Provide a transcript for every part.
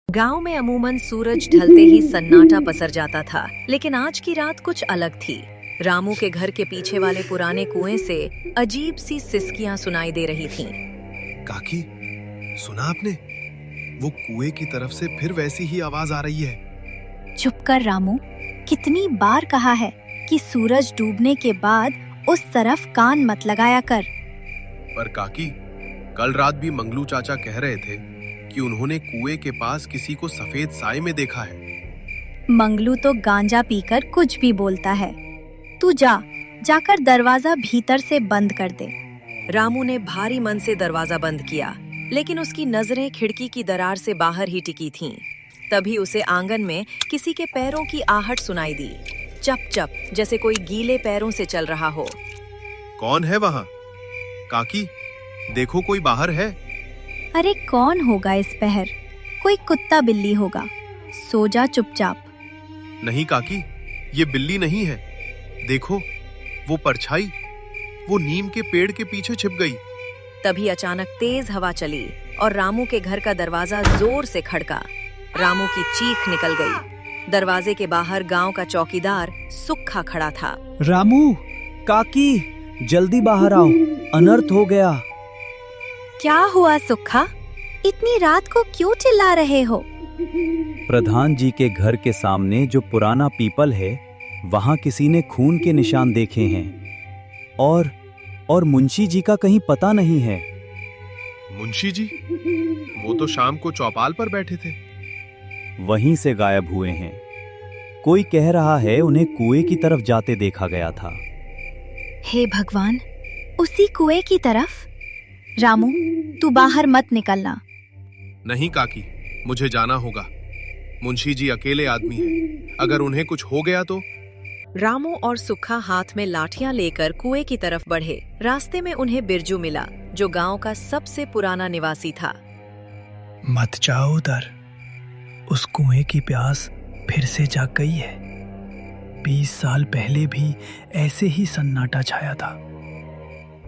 गांव में अमूमन सूरज ढलते ही सन्नाटा पसर जाता था, लेकिन आज की रात कुछ अलग थी। रामू के घर के पीछे वाले पुराने कुएं से अजीब सी सिसकियां सुनाई दे रही थीं। काकी, सुना आपने? वो कुएं की तरफ से फिर वैसी ही आवाज आ रही है। चुप कर रामू, कितनी बार कहा है कि सूरज डूबने के बाद उस तरफ कान मत लगाया कर। पर काकी, कल रात भी मंगलू चाचा कह रहे थे कि उन्होंने कुएं के पास किसी को सफेद साए में देखा है। मंगलू तो गांजा पीकर कुछ भी बोलता है। तू जाकर दरवाजा भीतर से बंद कर दे। रामू ने भारी मन से दरवाजा बंद किया, लेकिन उसकी नजरें खिड़की की दरार से बाहर ही टिकी थीं। तभी उसे आंगन में किसी के पैरों की आहट सुनाई दी, चप चप, जैसे कोई गीले पैरों से चल रहा हो। कौन है वहां? काकी, देखो कोई बाहर है। अरे कौन होगा इस पहर? कोई कुत्ता बिल्ली होगा। सो जा चुपचाप। नहीं काकी, ये बिल्ली नहीं है। देखो, वो परछाई, वो नीम के पेड़ के पीछे छिप गई। तभी अचानक तेज हवा चली और रामू के घर का दरवाजा जोर से खड़का। रामू की चीख निकल गई। दरवाजे के बाहर गांव का चौकीदार सुक्खा खड़ा था। रामू, काकी, जल्दी बाहर आओ, अनर्थ हो गया। क्या हुआ सुक्खा? इतनी रात को क्यों चिल्ला रहे हो? प्रधान जी के घर के सामने जो पुराना पीपल है, वहां किसी ने खून के निशान देखे हैं और मुंशी जी का कहीं पता नहीं है। मुंशी जी? वो तो शाम को चौपाल पर बैठे थे। वहीं से गायब हुए हैं। कोई कह रहा है उन्हें कुएं की तरफ जाते देखा गया था। हे भगवान, उसी कुएं की तरफ? रामू, तू बाहर मत निकलना। नहीं काकी, मुझे जाना होगा। मुंशी जी अकेले आदमी हैं। अगर उन्हें कुछ हो गया तो? रामू और सुक्खा हाथ में लाठियां लेकर कुएं की तरफ बढ़े। रास्ते में उन्हें बिरजू मिला, जो गांव का सबसे पुराना निवासी था। मत जाओ उधर, उस कुएं की प्यास फिर से जाग गई है। 20 साल पहले भी ऐसे ही सन्नाटा छाया था।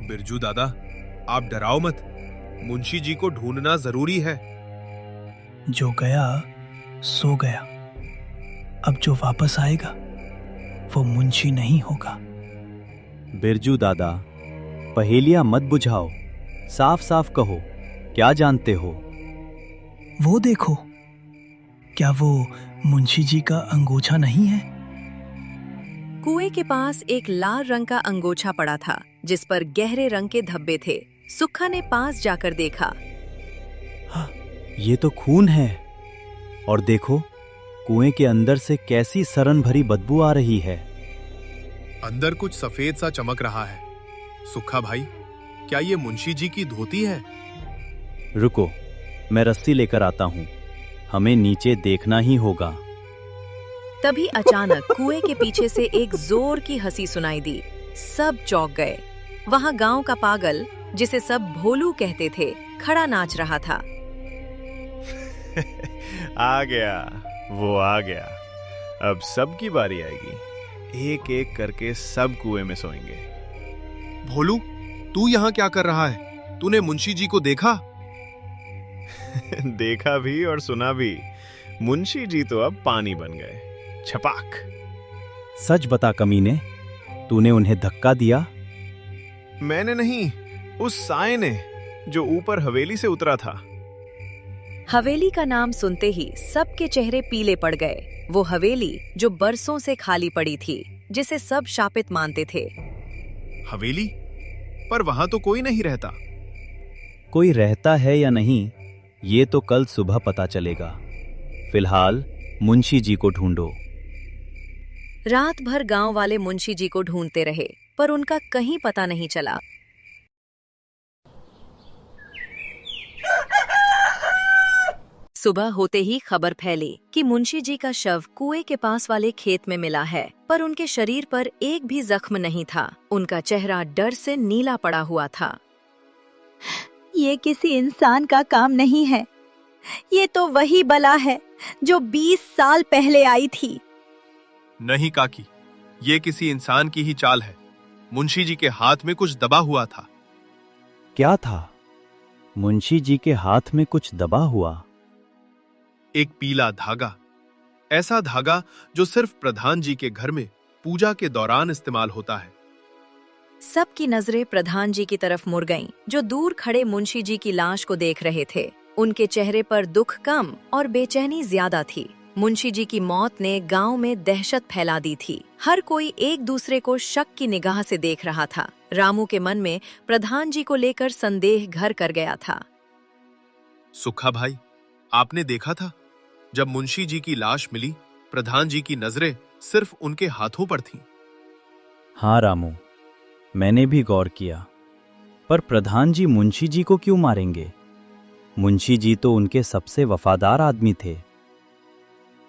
बिरजू दादा, आप डराओ मत। मुंशी जी को ढूंढना जरूरी है। जो गया सो गया। अब जो वापस आएगा वो मुंशी नहीं होगा। बिरजू दादा, पहेलियां मत बुझाओ, साफ साफ कहो, क्या जानते हो? वो देखो, क्या वो मुंशी जी का अंगोछा नहीं है? कुएं के पास एक लाल रंग का अंगोछा पड़ा था, जिस पर गहरे रंग के धब्बे थे। सुक्खा ने पास जाकर देखा। ये तो खून है। और देखो, कुएं के अंदर से कैसी सरन भरी बदबू आ रही है। अंदर कुछ सफेद सा चमक रहा है। सुक्खा भाई, क्या ये मुंशी जी की धोती है? रुको, मैं रस्सी लेकर आता हूँ। हमें नीचे देखना ही होगा। तभी अचानक कुएं के पीछे से एक जोर की हंसी सुनाई दी। सब चौंक गए। वहां गांव का पागल, जिसे सब भोलू कहते थे, खड़ा नाच रहा था। आ गया, वो आ गया। अब सबकी बारी आएगी। एक एक करके सब कुएं में सोएंगे। भोलू, तू यहाँ क्या कर रहा है? तूने मुंशी जी को देखा? देखा भी और सुना भी। मुंशी जी तो अब पानी बन गए। छपाक। सच बता कमीने, तूने उन्हें धक्का दिया? मैंने नहीं, उस साए ने, जो ऊपर हवेली से उतरा था। हवेली का नाम सुनते ही सबके चेहरे पीले पड़ गए। वो हवेली जो बरसों से खाली पड़ी थी, जिसे सब शापित मानते थे। हवेली? पर वहां तो कोई नहीं रहता। कोई रहता है या नहीं, ये तो कल सुबह पता चलेगा। फिलहाल मुंशी जी को ढूंढो। रात भर गांव वाले मुंशी जी को ढूंढते रहे, पर उनका कहीं पता नहीं चला। सुबह होते ही खबर फैली कि मुंशी जी का शव कुएं के पास वाले खेत में मिला है, पर उनके शरीर पर एक भी जख्म नहीं था। उनका चेहरा डर से नीला पड़ा हुआ था। ये किसी इंसान का काम नहीं है। ये तो वही बला है जो 20 साल पहले आई थी। नहीं काकी, ये किसी इंसान की ही चाल है। मुंशी जी के हाथ में कुछ दबा हुआ था। क्या था? मुंशी जी के हाथ में कुछ दबा हुआ? एक पीला धागा, ऐसा धागा जो सिर्फ प्रधान जी के घर में पूजा के दौरान इस्तेमाल होता है। सबकी नजरें प्रधान जी की तरफ मुड़ गईं, जो दूर खड़े मुंशी जी की लाश को देख रहे थे। उनके चेहरे पर दुख कम और बेचैनी ज्यादा थी। मुंशी जी की मौत ने गांव में दहशत फैला दी थी। हर कोई एक दूसरे को शक की निगाह से देख रहा था। रामू के मन में प्रधान जी को लेकर संदेह घर कर गया था। सुखा भाई, आपने देखा था जब मुंशी जी की लाश मिली, प्रधान जी की नजरें सिर्फ उनके हाथों पर थीं। हाँ रामू, मैंने भी गौर किया। पर प्रधान जी मुंशी जी को क्यों मारेंगे? मुंशी जी तो उनके सबसे वफादार आदमी थे।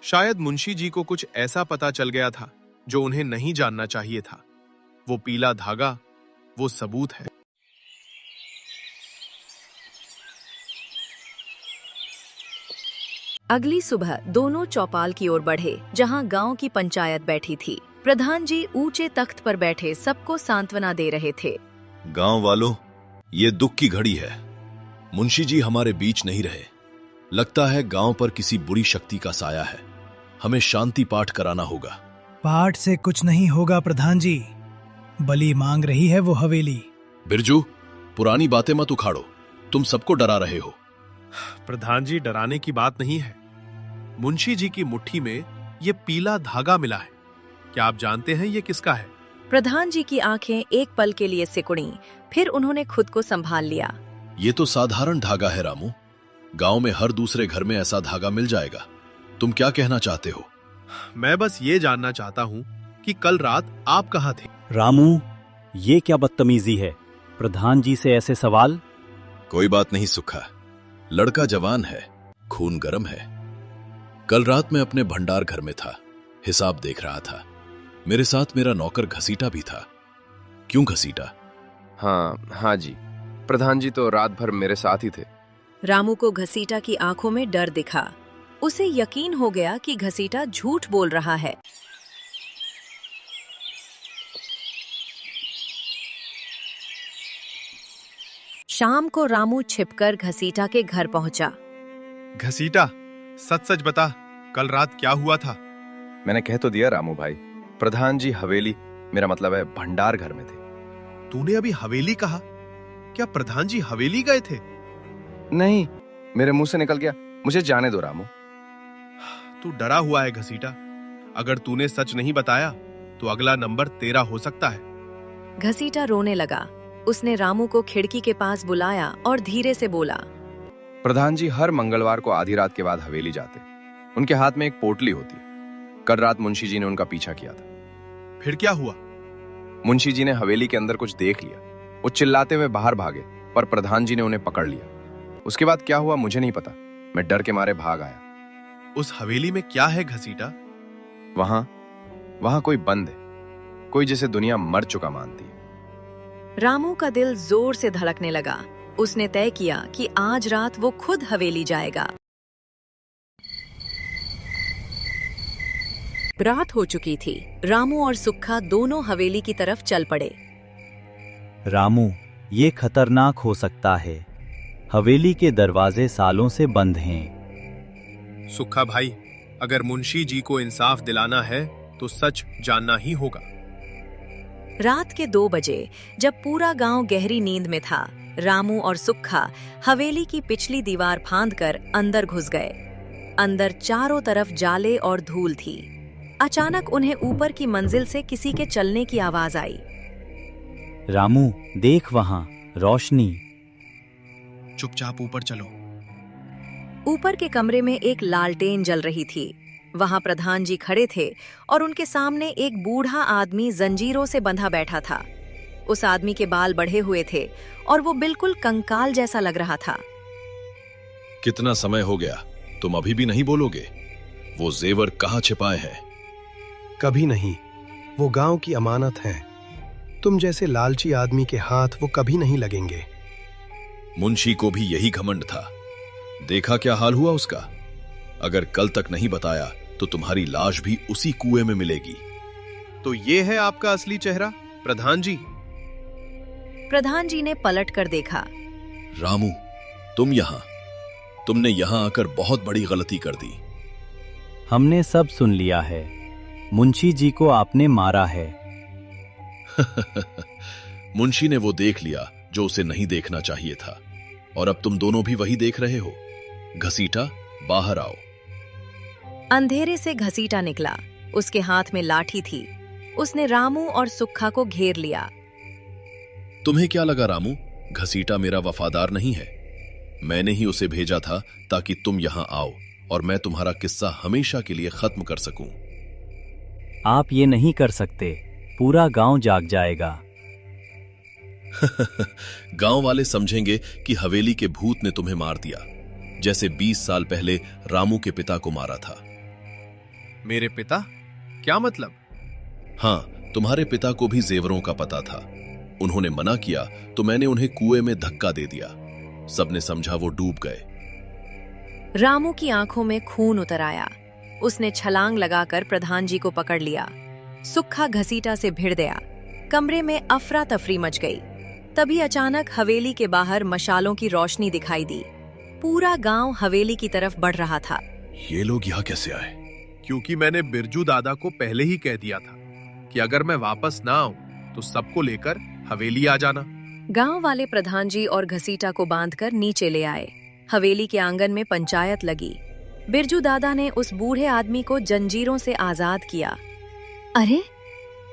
शायद मुंशी जी को कुछ ऐसा पता चल गया था जो उन्हें नहीं जानना चाहिए था। वो पीला धागा, वो सबूत है। अगली सुबह दोनों चौपाल की ओर बढ़े, जहां गांव की पंचायत बैठी थी। प्रधान जी ऊंचे तख्त पर बैठे सबको सांत्वना दे रहे थे। गांव वालों, ये दुख की घड़ी है। मुंशी जी हमारे बीच नहीं रहे। लगता है गांव पर किसी बुरी शक्ति का साया है। हमें शांति पाठ कराना होगा। पाठ से कुछ नहीं होगा प्रधान जी। बलि मांग रही है वो हवेली। बिरजू, पुरानी बातें मत उखाड़ो। तुम सबको डरा रहे हो। प्रधान जी, डराने की बात नहीं है। मुंशी जी की मुट्ठी में ये पीला धागा मिला है। क्या आप जानते हैं ये किसका है? प्रधान जी की आंखें एक पल के लिए सिकुड़ी, फिर उन्होंने खुद को संभाल लिया। ये तो साधारण धागा है रामू। गांव में हर दूसरे घर में ऐसा धागा मिल जाएगा। तुम क्या कहना चाहते हो? मैं बस ये जानना चाहता हूँ कि कल रात आप कहाँ थे? रामू, ये क्या बदतमीजी है? प्रधान जी से ऐसे सवाल? कोई बात नहीं सुखा। लड़का जवान है, खून गर्म है। कल रात मैं अपने भंडार घर में था, हिसाब देख रहा था। मेरे साथ मेरा नौकर घसीटा भी था। क्यों घसीटा? हाँ जी, प्रधान जी तो रात भर मेरे साथ ही थे। रामू को घसीटा की आंखों में डर दिखा। उसे यकीन हो गया कि घसीटा झूठ बोल रहा है। शाम को रामू छिपकर घसीटा के घर पहुंचा। घसीटा, सच सच बता, कल रात क्या हुआ था? मैंने कह तो दिया रामू भाई, प्रधान जी हवेली, मेरा मतलब है भंडार घर में थे। तूने अभी हवेली कहा? क्या प्रधान जी हवेली गए थे? नहीं, मेरे मुंह से निकल गया। मुझे जाने दो रामू। तू डरा हुआ है घसीटा। अगर तूने सच नहीं बताया तो अगला नंबर तेरा हो सकता है। घसीटा रोने लगा। उसने रामू को खिड़की के पास बुलाया और धीरे से बोला, प्रधान जी हर मंगलवार को आधी रात के बाद हवेली जाते। उनके हाथ में एक पोटली होती। कल रात मुंशी जी ने उनका पीछा किया था। फिर क्या हुआ? मुंशी जी ने हवेली के अंदर कुछ देख लिया। वो चिल्लाते हुए बाहर भागे, पर प्रधान जी ने उन्हें पकड़ लिया। उसके बाद क्या हुआ मुझे नहीं पता। मैं डर के मारे भाग आया। उस हवेली में क्या है घसीटा? वहां कोई बंद है, कोई जिसे दुनिया मर चुका मानती है। रामू का दिल जोर से धड़कने लगा। उसने तय किया कि आज रात वो खुद हवेली जाएगा। रात हो चुकी थी। रामू और सुक्खा दोनों हवेली की तरफ चल पड़े। रामू, ये खतरनाक हो सकता है। हवेली के दरवाजे सालों से बंद हैं। सुक्खा भाई, अगर मुंशी जी को इंसाफ दिलाना है तो सच जानना ही होगा। रात के 2 बजे, जब पूरा गांव गहरी नींद में था, रामू और सुक्खा हवेली की पिछली दीवार फांदकर अंदर घुस गए। अंदर चारों तरफ जाले और धूल थी। अचानक उन्हें ऊपर की मंजिल से किसी के चलने की आवाज आई। रामू, देख वहां रोशनी। चुपचाप ऊपर चलो। ऊपर के कमरे में एक लालटेन जल रही थी। वहां प्रधान जी खड़े थे और उनके सामने एक बूढ़ा आदमी जंजीरों से बंधा बैठा था। उस आदमी के बाल बढ़े हुए थे और वो बिल्कुल कंकाल जैसा लग रहा था। कितना समय हो गया, तुम अभी भी नहीं बोलोगे? वो जेवर कहाँ छिपाए हैं? कभी नहीं, वो गांव की अमानत है। तुम जैसे लालची आदमी के हाथ वो कभी नहीं लगेंगे। मुंशी को भी यही घमंड था। देखा क्या हाल हुआ उसका। अगर कल तक नहीं बताया तो तुम्हारी लाश भी उसी कुएं में मिलेगी। तो ये है आपका असली चेहरा, प्रधान जी? प्रधान जी ने पलट कर देखा। रामू, तुम यहां? तुमने यहां आकर बहुत बड़ी गलती कर दी। हमने सब सुन लिया है। मुंशी जी को आपने मारा है। मुंशी ने वो देख लिया जो उसे नहीं देखना चाहिए था, और अब तुम दोनों भी वही देख रहे हो। घसीटा, बाहर आओ। अंधेरे से घसीटा निकला। उसके हाथ में लाठी थी। उसने रामू और सुक्खा को घेर लिया। तुम्हें क्या लगा रामू, घसीटा मेरा वफादार नहीं है? मैंने ही उसे भेजा था ताकि तुम यहां आओ और मैं तुम्हारा किस्सा हमेशा के लिए खत्म कर सकूं। आप ये नहीं कर सकते, पूरा गांव जाग जाएगा। गांव वाले समझेंगे कि हवेली के भूत ने तुम्हें मार दिया, जैसे 20 साल पहले रामू के पिता को मारा था। मेरे पिता? क्या मतलब? हां, तुम्हारे पिता को भी जेवरों का पता था। उन्होंने मना किया तो मैंने उन्हें कुएं में धक्का दे दिया। सबने समझा वो डूब गए। रामू की आंखों में खून उतर आया। उसने छलांग लगाकर प्रधान जी को पकड़ लिया। सुक्खा घसीटा से भिड़ गया। कमरे में अफरा तफरी मच गई। तभी अचानक हवेली के बाहर मशालों की रोशनी दिखाई दी। पूरा गांव हवेली की तरफ बढ़ रहा था। ये लोग यहाँ कैसे आए? क्योंकि मैंने बिरजू दादा को पहले ही कह दिया था कि अगर मैं वापस ना आऊं तो सबको लेकर हवेली आ जाना। गांव वाले प्रधान जी और घसीटा को बांधकर नीचे ले आए। हवेली के आंगन में पंचायत लगी। बिरजू दादा ने उस बूढ़े आदमी को जंजीरों से आजाद किया। अरे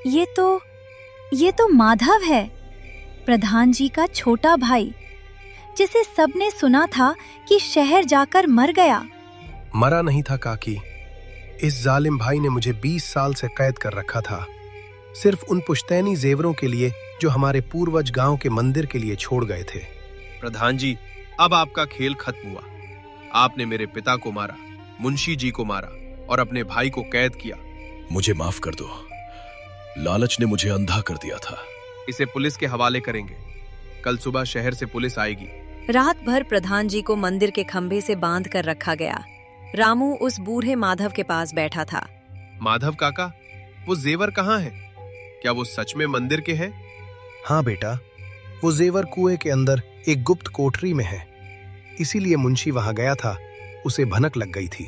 ये तो माधव है, प्रधान जी का छोटा भाई, जिसे सबने सुना था कि शहर जाकर मर गया। मरा नहीं था काकी। इस जालिम भाई ने मुझे 20 साल से कैद कर रखा था, सिर्फ उन पुश्तैनी जेवरों के लिए जो हमारे पूर्वज गांव के मंदिर के लिए छोड़ गए थे। प्रधान जी, अब आपका खेल खत्म हुआ। आपने मेरे पिता को मारा, मुंशी जी को मारा और अपने भाई को कैद किया। मुझे माफ कर दो, लालच ने मुझे अंधा कर दिया था। इसे पुलिस के हवाले करेंगे। कल सुबह शहर से पुलिस आएगी। रात भर प्रधान जी को मंदिर के खंभे से बांध कर रखा गया। रामू उस बूढ़े माधव के पास बैठा था। माधव काका, वो जेवर कहाँ है? क्या वो सच में मंदिर के हैं? हाँ बेटा, वो जेवर कुएं के अंदर एक गुप्त कोठरी में है। इसीलिए मुंशी वहां गया था, उसे भनक लग गई थी।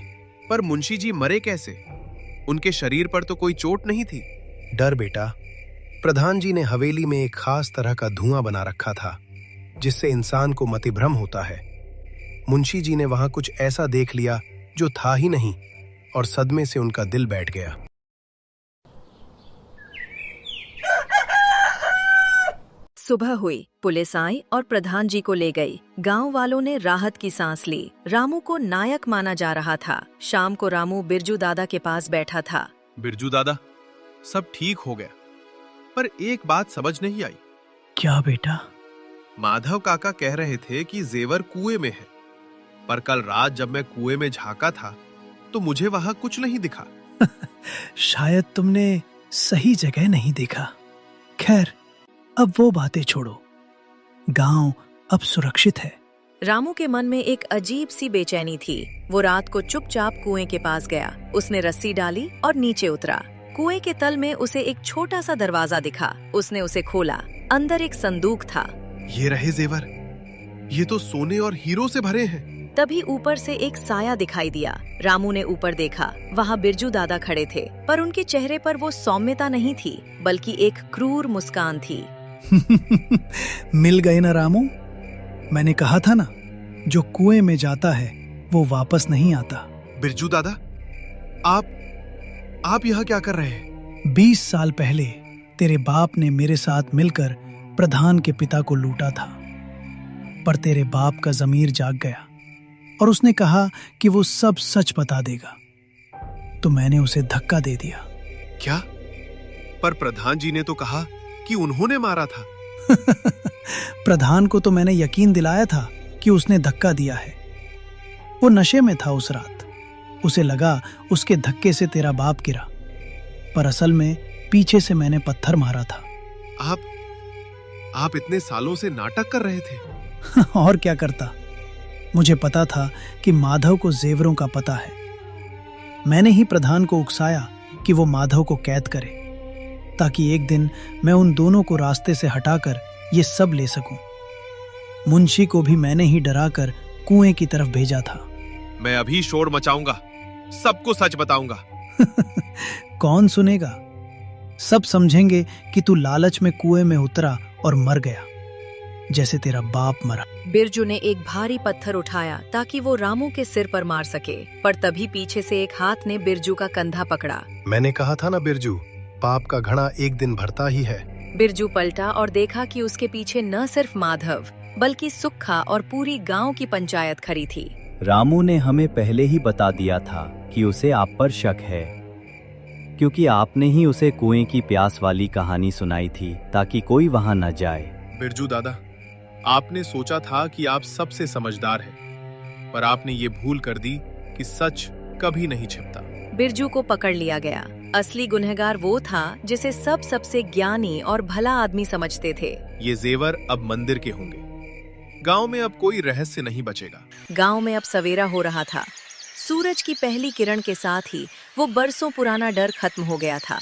पर मुंशी जी मरे कैसे? उनके शरीर पर तो कोई चोट नहीं थी। डर बेटा, प्रधान जी ने हवेली में एक खास तरह का धुआं बना रखा था जिससे इंसान को मतिभ्रम होता है। मुंशी जी ने वहां कुछ ऐसा देख लिया जो था ही नहीं, और सदमे से उनका दिल बैठ गया। सुबह हुई, पुलिस आई और प्रधान जी को ले गई। गांव वालों ने राहत की सांस ली। रामू को नायक माना जा रहा था। शाम को रामू बिरजू दादा के पास बैठा था। बिरजू दादा, सब ठीक हो गया, पर एक बात समझ नहीं आई। क्या बेटा? माधव काका कह रहे थे कि जेवर कुएं में है, पर कल रात जब मैं कुएं में झांका था तो मुझे वहां कुछ नहीं दिखा। शायद तुमने सही जगह नहीं देखा। खैर, अब वो बातें छोड़ो, गांव अब सुरक्षित है। रामू के मन में एक अजीब सी बेचैनी थी। वो रात को चुपचाप कुएं के पास गया। उसने रस्सी डाली और नीचे उतरा। कुएं के तल में उसे एक छोटा सा दरवाजा दिखा। उसने उसे खोला। अंदर एक संदूक था। ये रहे जेवर, ये तो सोने और हीरो से भरे हैं। तभी ऊपर से एक साया दिखाई दिया। रामू ने ऊपर देखा। वहाँ बिरजू दादा खड़े थे, पर उनके चेहरे पर वो सौम्यता नहीं थी, बल्कि एक क्रूर मुस्कान थी। मिल गए ना रामू? मैंने कहा था ना, जो कुएं में जाता है वो वापस नहीं आता। बिरजू दादा, आप यहाँ क्या कर रहे हैं? 20 साल पहले तेरे बाप ने मेरे साथ मिलकर प्रधान के पिता को लूटा था, पर तेरे बाप का ज़मीर जाग गया और उसने कहा कि वो सब सच बता देगा, तो मैंने उसे धक्का दे दिया। क्या? पर प्रधान जी ने तो कहा कि उन्होंने मारा था। प्रधान को तो मैंने यकीन दिलाया था कि उसने धक्का दिया है। वो नशे में था उस रात। उसे लगा उसके धक्के से तेरा बाप गिरा, पर असल में पीछे से मैंने पत्थर मारा था। आप इतने सालों से नाटक कर रहे थे? और क्या करता? मुझे पता था कि माधव को जेवरों का पता है। मैंने ही प्रधान को उकसाया कि वो माधव को कैद करे, ताकि एक दिन मैं उन दोनों को रास्ते से हटाकर ये सब ले सकूं। मुंशी को भी मैंने ही डराकर कुएं की तरफ भेजा था। मैं अभी शोर मचाऊंगा, सबको सच बताऊंगा। कौन सुनेगा? सब समझेंगे कि तू लालच में कुएं में उतरा और मर गया, जैसे तेरा बाप मरा। बिरजू ने एक भारी पत्थर उठाया ताकि वो रामू के सिर पर मार सके, पर तभी पीछे से एक हाथ ने बिरजू का कंधा पकड़ा। मैंने कहा था ना बिरजू, पाप का घड़ा एक दिन भरता ही है। बिरजू पलटा और देखा कि उसके पीछे न सिर्फ माधव बल्कि सुक्खा और पूरी गांव की पंचायत खड़ी थी। रामू ने हमें पहले ही बता दिया था कि उसे आप पर शक है, क्योंकि आपने ही उसे कुएं की प्यास वाली कहानी सुनाई थी ताकि कोई वहां न जाए। बिरजू दादा, आपने सोचा था कि आप सबसे समझदार हैं, पर आपने ये भूल कर दी कि सच कभी नहीं छिपता। बिरजू को पकड़ लिया गया। असली गुनहगार वो था जिसे सब सबसे ज्ञानी और भला आदमी समझते थे। ये जेवर अब मंदिर के होंगे। गांव में अब कोई रहस्य नहीं बचेगा। गांव में अब सवेरा हो रहा था। सूरज की पहली किरण के साथ ही वो बरसों पुराना डर खत्म हो गया था।